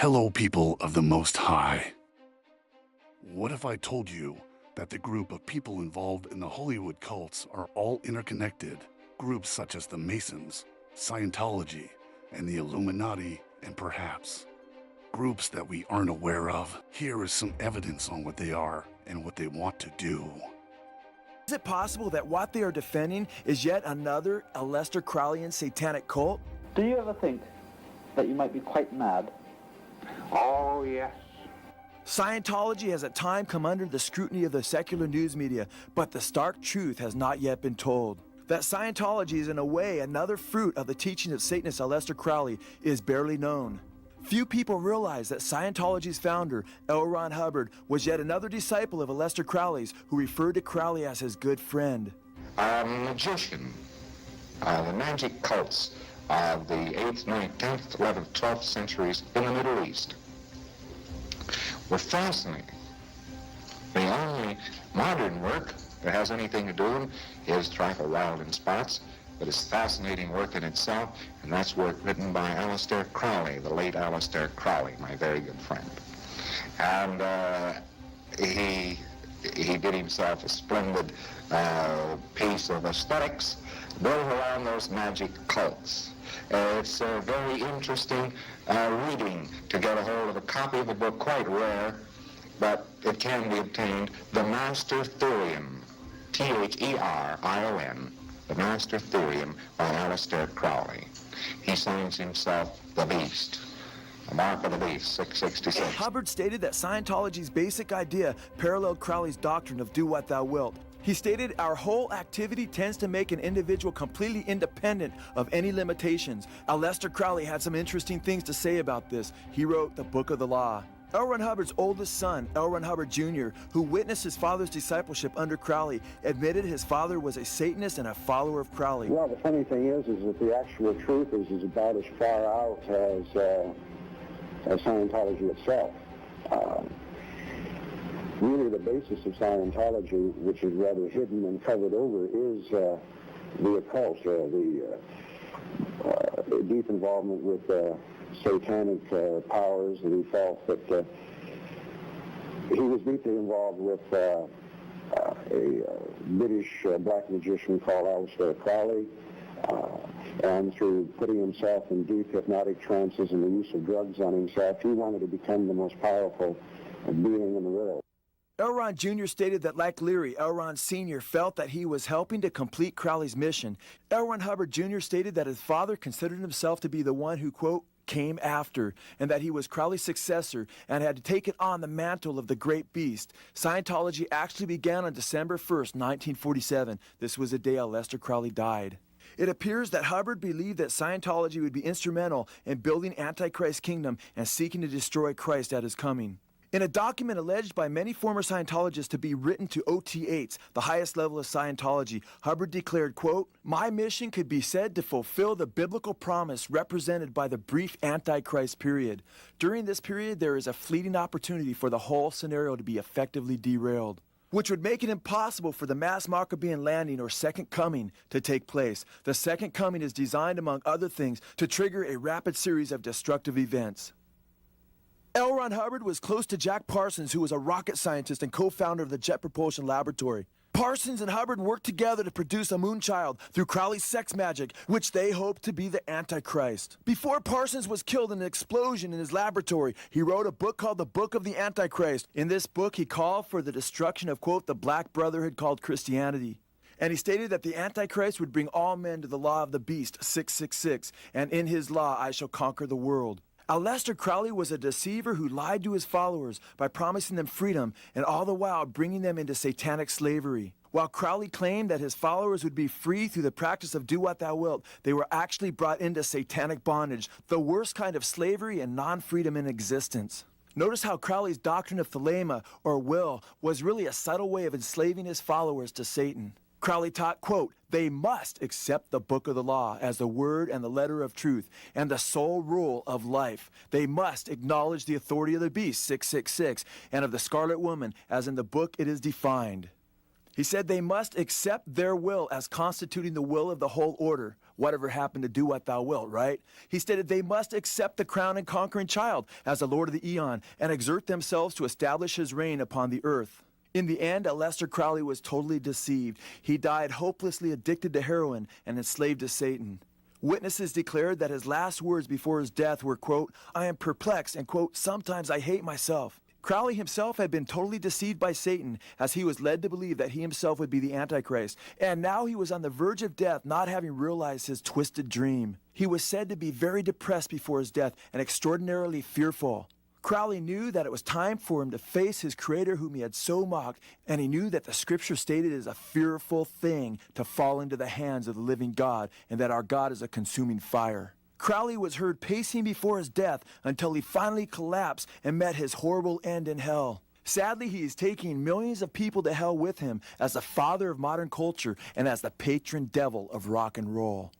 Hello, people of the Most High. What if I told you that the group of people involved in the Hollywood cults are all interconnected? Groups such as the Masons, Scientology, and the Illuminati, and perhaps groups that we aren't aware of. Here is some evidence on what they are and what they want to do. Is it possible that what they are defending is yet another Aleister Crowleyan satanic cult? Do you ever think that you might be quite mad? Oh, yes. Scientology has at times come under the scrutiny of the secular news media, but the stark truth has not yet been told. That Scientology is in a way another fruit of the teaching of Satanist Aleister Crowley is barely known. Few people realize that Scientology's founder, L. Ron Hubbard, was yet another disciple of Aleister Crowley's who referred to Crowley as his good friend. A magician. The magic cults of the 8th, 9th, 10th, 11th, 12th centuries in the Middle East were fascinating. The only modern work that has anything to do with them is Trifle Wild in Spots, but it's fascinating work in itself, and that's work written by Aleister Crowley, the late Aleister Crowley, my very good friend. And he did himself a splendid piece of aesthetics built around those magic cults. It's a very interesting reading to get a hold of a copy of the book, quite rare, but it can be obtained. The Master Thurium, Therion, The Master Thurium by Aleister Crowley. He signs himself the Beast. The Mark of the Beast, 666. Hubbard stated that Scientology's basic idea paralleled Crowley's doctrine of do what thou wilt. He stated, our whole activity tends to make an individual completely independent of any limitations. Aleister Crowley had some interesting things to say about this. He wrote the Book of the Law. L. Ron Hubbard's oldest son, L. Ron Hubbard Jr., who witnessed his father's discipleship under Crowley, admitted his father was a Satanist and a follower of Crowley. Well, the funny thing is that the actual truth is about as far out as Scientology itself. Really, the basis of Scientology, which is rather hidden and covered over, is the occult, the deep involvement with satanic powers. And he felt that he was deeply involved with a British black magician called Aleister Crowley, and through putting himself in deep hypnotic trances and the use of drugs on himself, he wanted to become the most powerful being in the world. L. Ron Jr. stated that, like Leary, L. Ron Sr. felt that he was helping to complete Crowley's mission. L. Ron Hubbard Jr. stated that his father considered himself to be the one who, quote, came after, and that he was Crowley's successor and had taken on the mantle of the great beast. Scientology actually began on December 1st, 1947. This was the day Aleister Crowley died. It appears that Hubbard believed that Scientology would be instrumental in building Antichrist's kingdom and seeking to destroy Christ at his coming. In a document alleged by many former Scientologists to be written to OT8s, the highest level of Scientology, Hubbard declared, quote, my mission could be said to fulfill the biblical promise represented by the brief Antichrist period. During this period, there is a fleeting opportunity for the whole scenario to be effectively derailed, which would make it impossible for the mass Maccabean landing or second coming to take place. The second coming is designed, among other things, to trigger a rapid series of destructive events. L. Ron Hubbard was close to Jack Parsons, who was a rocket scientist and co-founder of the Jet Propulsion Laboratory. Parsons and Hubbard worked together to produce a moonchild through Crowley's sex magic, which they hoped to be the Antichrist. Before Parsons was killed in an explosion in his laboratory, he wrote a book called The Book of the Antichrist. In this book, he called for the destruction of, quote, the Black Brotherhood called Christianity. And he stated that the Antichrist would bring all men to the law of the beast, 666, and in his law I shall conquer the world. Aleister Crowley was a deceiver who lied to his followers by promising them freedom and all the while bringing them into satanic slavery. While Crowley claimed that his followers would be free through the practice of do what thou wilt, they were actually brought into satanic bondage, the worst kind of slavery and non-freedom in existence. Notice how Crowley's doctrine of thelema, or will, was really a subtle way of enslaving his followers to Satan. Crowley taught, quote, they must accept the book of the law as the word and the letter of truth and the sole rule of life. They must acknowledge the authority of the beast, 666, and of the scarlet woman, as in the book it is defined. He said they must accept their will as constituting the will of the whole order, whatever happened to do what thou wilt, right? He stated they must accept the crown and conquering child as the Lord of the eon and exert themselves to establish his reign upon the earth. In the end, Aleister Crowley was totally deceived. He died hopelessly addicted to heroin and enslaved to Satan. Witnesses declared that his last words before his death were, quote, "I am perplexed," and, quote, "sometimes I hate myself." Crowley himself had been totally deceived by Satan as he was led to believe that he himself would be the Antichrist. And now he was on the verge of death, not having realized his twisted dream. He was said to be very depressed before his death and extraordinarily fearful. Crowley knew that it was time for him to face his creator whom he had so mocked, and he knew that the scripture stated it is a fearful thing to fall into the hands of the living God, and that our God is a consuming fire. Crowley was heard pacing before his death until he finally collapsed and met his horrible end in hell. Sadly, he is taking millions of people to hell with him as the father of modern culture and as the patron devil of rock and roll.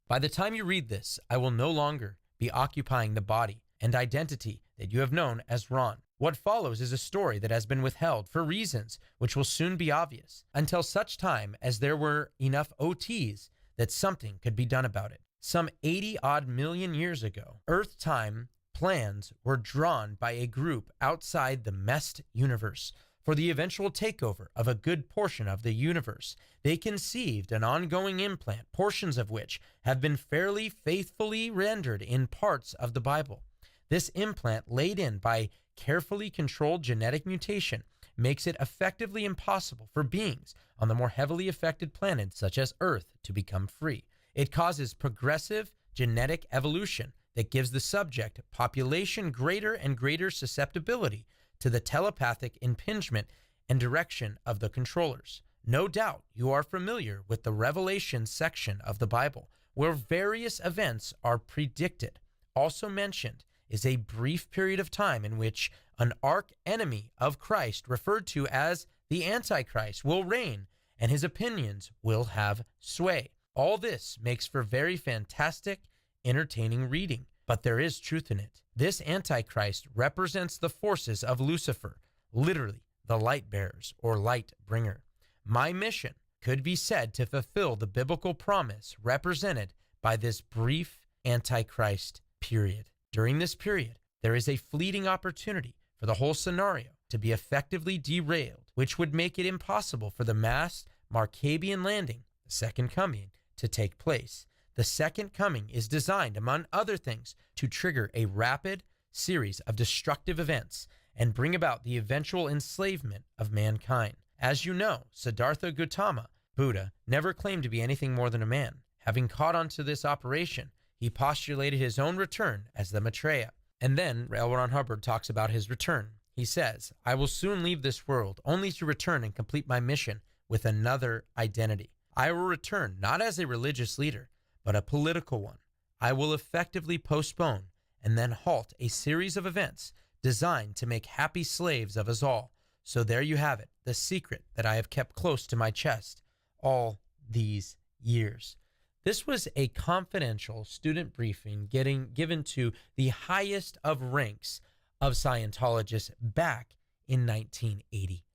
By the time you read this, I will no longer be occupying the body and identity that you have known as Ron. What follows is a story that has been withheld for reasons which will soon be obvious, until such time as there were enough OTs that something could be done about it. Some 80-odd million years ago, Earth-time plans were drawn by a group outside the messed universe for the eventual takeover of a good portion of the universe. They conceived an ongoing implant, portions of which have been fairly faithfully rendered in parts of the Bible. This implant, laid in by carefully controlled genetic mutation, makes it effectively impossible for beings on the more heavily affected planets such as Earth to become free. It causes progressive genetic evolution that gives the subject population greater and greater susceptibility to the telepathic impingement and direction of the controllers. No doubt you are familiar with the Revelation section of the Bible, where various events are predicted. Also mentioned is a brief period of time in which an arch-enemy of Christ, referred to as the Antichrist, will reign, and his opinions will have sway. All this makes for very fantastic, entertaining reading, but there is truth in it. This Antichrist represents the forces of Lucifer, literally the light bearers or light bringer. My mission could be said to fulfill the biblical promise represented by this brief Antichrist period. During this period, there is a fleeting opportunity for the whole scenario to be effectively derailed, which would make it impossible for the mass Markabian landing, the second coming, to take place. The second coming is designed, among other things, to trigger a rapid series of destructive events and bring about the eventual enslavement of mankind. As you know, Siddhartha Gautama, Buddha, never claimed to be anything more than a man. Having caught on to this operation, he postulated his own return as the Maitreya. And then L. Ron Hubbard talks about his return. He says, "I will soon leave this world, only to return and complete my mission with another identity. I will return not as a religious leader, but a political one. I will effectively postpone and then halt a series of events designed to make happy slaves of us all. So there you have it, the secret that I have kept close to my chest all these years." This was a confidential student briefing given to the highest of ranks of Scientologists back in 1980.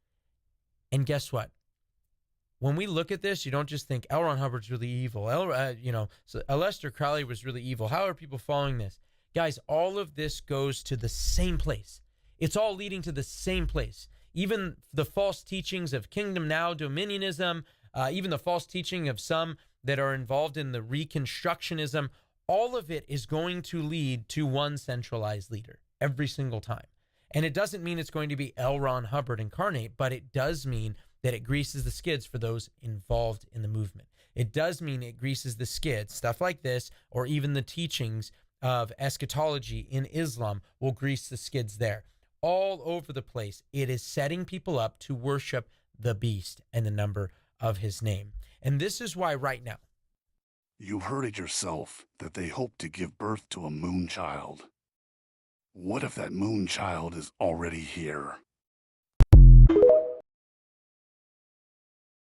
And guess what? When we look at this, you don't just think L. Ron Hubbard's really evil. So Aleister Crowley was really evil. How are people following this? Guys, all of this goes to the same place. It's all leading to the same place. Even the false teachings of Kingdom Now, Dominionism, even the false teaching of some that are involved in the Reconstructionism, all of it is going to lead to one centralized leader every single time. And it doesn't mean it's going to be L. Ron Hubbard incarnate, but it does mean that it greases the skids for those involved in the movement. It does mean it greases the skids. Stuff like this, or even the teachings of eschatology in Islam, will grease the skids there. All over the place, it is setting people up to worship the beast and the number of his name. And this is why right now, You heard it yourself that they hope to give birth to a moon child. What if that moon child is already here?